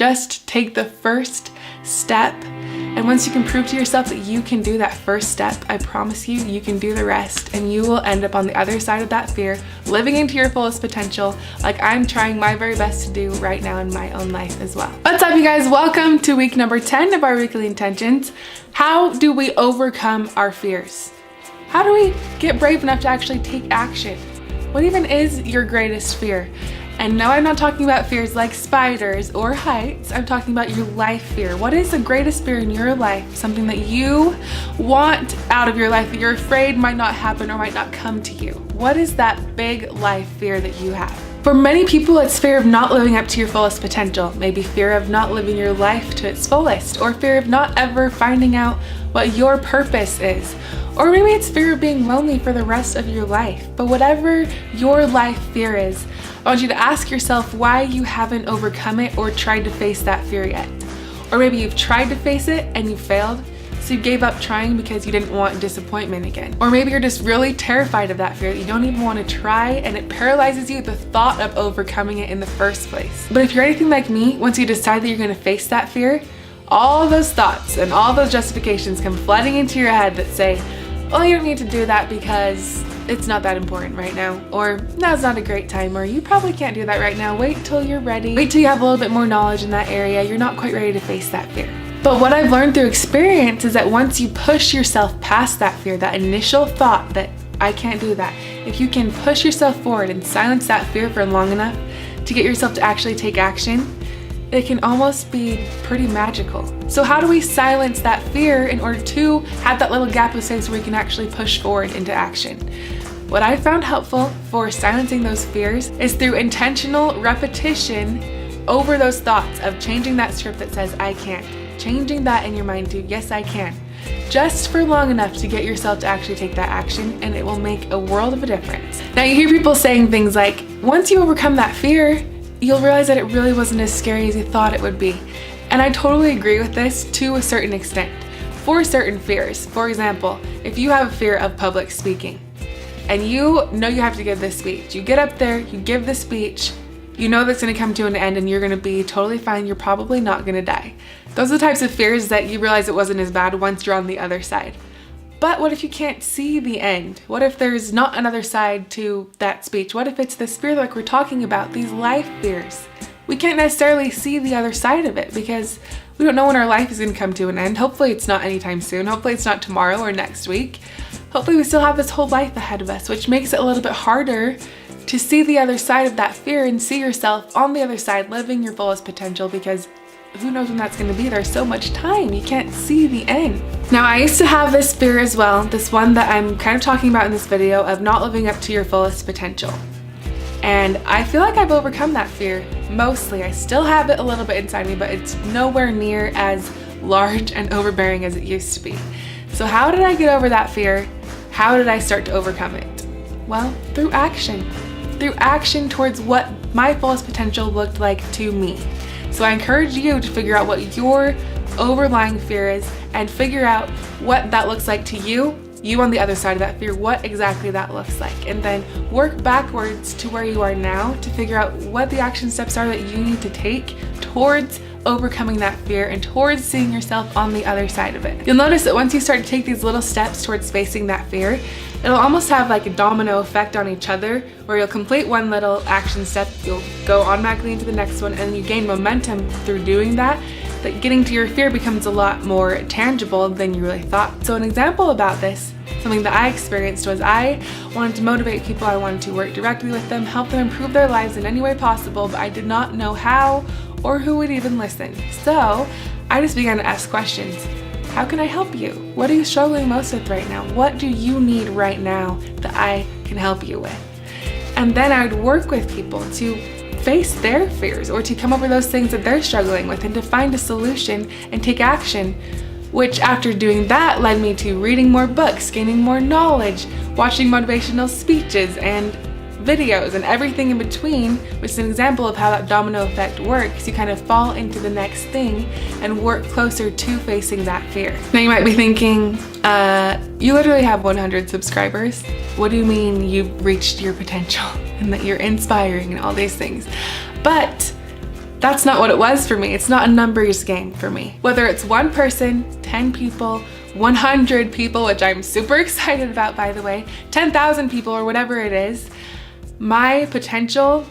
Just take the first step. And once you can prove to yourself that you can do that first step, I promise you, you can do the rest, and you will end up on the other side of that fear, living into your fullest potential, like I'm trying my very best to do right now in my own life as well. What's up, you guys? Welcome to week number 10 of our weekly intentions. How do we overcome our fears? How do we get brave enough to actually take action? What even is your greatest fear? And no, I'm not talking about fears like spiders or heights. I'm talking about your life fear. What is the greatest fear in your life? Something that you want out of your life that you're afraid might not happen or might not come to you. What is that big life fear that you have? For many people, it's fear of not living up to your fullest potential. Maybe fear of not living your life to its fullest, or fear of not ever finding out what your purpose is. Or maybe it's fear of being lonely for the rest of your life. But whatever your life fear is, I want you to ask yourself why you haven't overcome it or tried to face that fear yet. Or maybe you've tried to face it and you failed, so you gave up trying because you didn't want disappointment again. Or maybe you're just really terrified of that fear that you don't even want to try, and it paralyzes you at the thought of overcoming it in the first place. But if you're anything like me, once you decide that you're going to face that fear, all those thoughts and all those justifications come flooding into your head that say, well, you don't need to do that because it's not that important right now, or now's not a great time, or you probably can't do that right now. Wait till you're ready. Wait till you have a little bit more knowledge in that area. You're not quite ready to face that fear. But what I've learned through experience is that once you push yourself past that fear, that initial thought that I can't do that, if you can push yourself forward and silence that fear for long enough to get yourself to actually take action, it can almost be pretty magical. So how do we silence that fear in order to have that little gap of space where we can actually push forward into action? What I found helpful for silencing those fears is through intentional repetition over those thoughts of changing that script that says I can't. Changing that in your mind to yes, I can. Just for long enough to get yourself to actually take that action, and it will make a world of a difference. Now you hear people saying things like, once you overcome that fear, you'll realize that it really wasn't as scary as you thought it would be. And I totally agree with this to a certain extent. For certain fears, for example, if you have a fear of public speaking and you know you have to give this speech, you get up there, you give the speech, you know that's going to come to an end and you're going to be totally fine, you're probably not going to die. Those are the types of fears that you realize it wasn't as bad once you're on the other side. But what if you can't see the end? What if there's not another side to that speech? What if it's this fear like we're talking about, these life fears? We can't necessarily see the other side of it because we don't know when our life is going to come to an end. Hopefully it's not anytime soon. Hopefully it's not tomorrow or next week. Hopefully we still have this whole life ahead of us, which makes it a little bit harder to see the other side of that fear and see yourself on the other side living your fullest potential, because who knows when that's going to be? There's so much time. You can't see the end. Now, I used to have this fear as well, this one that I'm kind of talking about in this video of not living up to your fullest potential. And I feel like I've overcome that fear mostly. I still have it a little bit inside me, but it's nowhere near as large and overbearing as it used to be. So how did I get over that fear? How did I start to overcome it? Well, through action. Through action towards what my fullest potential looked like to me. So I encourage you to figure out what your overlying fear is and figure out what that looks like to you on the other side of that fear, what exactly that looks like. And then work backwards to where you are now to figure out what the action steps are that you need to take towards overcoming that fear and towards seeing yourself on the other side of it. You'll notice that once you start to take these little steps towards facing that fear, it'll almost have like a domino effect on each other, where you'll complete one little action step, you'll go automatically into the next one, and then you gain momentum through doing that, that getting to your fear becomes a lot more tangible than you really thought. So an example about this, something that I experienced, was I wanted to motivate people. I wanted to work directly with them, help them improve their lives in any way possible, but I did not know how or who would even listen. So I just began to ask questions. How can I help you? What are you struggling most with right now? What do you need right now that I can help you with? And then I would work with people to face their fears or to come over those things that they're struggling with and to find a solution and take action, which after doing that led me to reading more books, gaining more knowledge, watching motivational speeches and videos and everything in between, which is an example of how that domino effect works. You kind of fall into the next thing and work closer to facing that fear. Now you might be thinking, you literally have 100 subscribers. What do you mean you've reached your potential and that you're inspiring and all these things? But That's not what it was for me. It's not a numbers game for me. Whether it's one person, 10 people, 100 people, which I'm super excited about, by the way, 10,000 people or whatever it is, my potential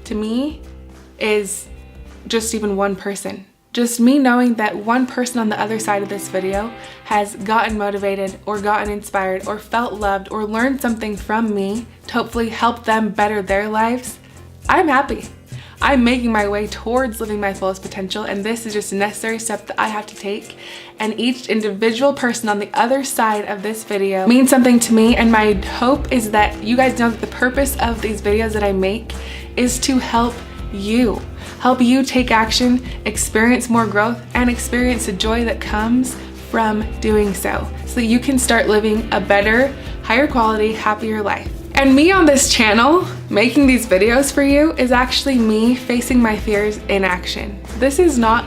to me is just even one person. Just me knowing that one person on the other side of this video has gotten motivated or gotten inspired or felt loved or learned something from me to hopefully help them better their lives, I'm happy. I'm making my way towards living my fullest potential, and this is just a necessary step that I have to take. And each individual person on the other side of this video means something to me, and my hope is that you guys know that the purpose of these videos that I make is to help you take action, experience more growth, and experience the joy that comes from doing so that you can start living a better, higher quality, happier life. And me on this channel, making these videos for you, is actually me facing my fears in action. This is not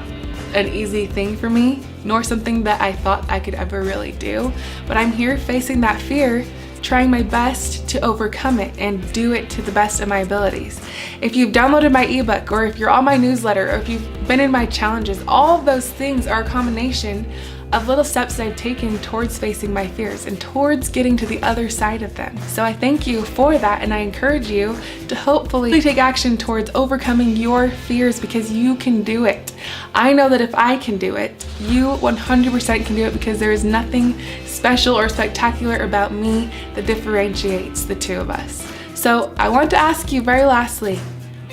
an easy thing for me, nor something that I thought I could ever really do, but I'm here facing that fear, trying my best to overcome it and do it to the best of my abilities. If you've downloaded my ebook, or if you're on my newsletter, or if you've been in my challenges, all of those things are a combination of little steps that I've taken towards facing my fears and towards getting to the other side of them. So I thank you for that, and I encourage you to hopefully take action towards overcoming your fears, because you can do it. I know that if I can do it, you 100% can do it, because there is nothing special or spectacular about me that differentiates the two of us. So I want to ask you very lastly,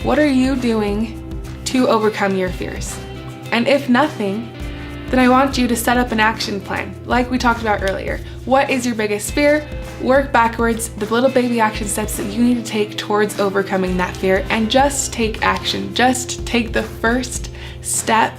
what are you doing to overcome your fears? And if nothing, then I want you to set up an action plan, like we talked about earlier. What is your biggest fear? Work backwards, the little baby action steps that you need to take towards overcoming that fear, and just take action. Just take the first step.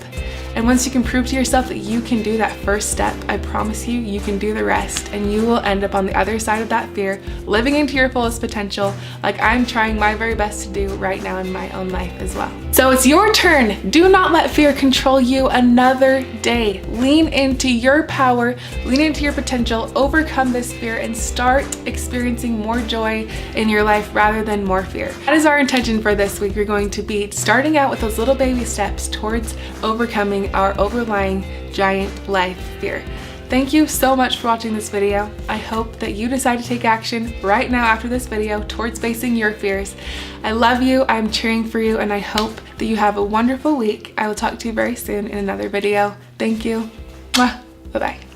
And once you can prove to yourself that you can do that first step, I promise you, you can do the rest, and you will end up on the other side of that fear, living into your fullest potential, like I'm trying my very best to do right now in my own life as well. So it's your turn. Do not let fear control you another day. Lean into your power, lean into your potential, overcome this fear, and start experiencing more joy in your life rather than more fear. That is our intention for this week. We're going to be starting out with those little baby steps towards overcoming our overlying giant life fear. Thank you so much for watching this video. I hope that you decide to take action right now after this video towards facing your fears. I love you, I'm cheering for you, and I hope that you have a wonderful week. I will talk to you very soon in another video. Thank you. Bye-bye.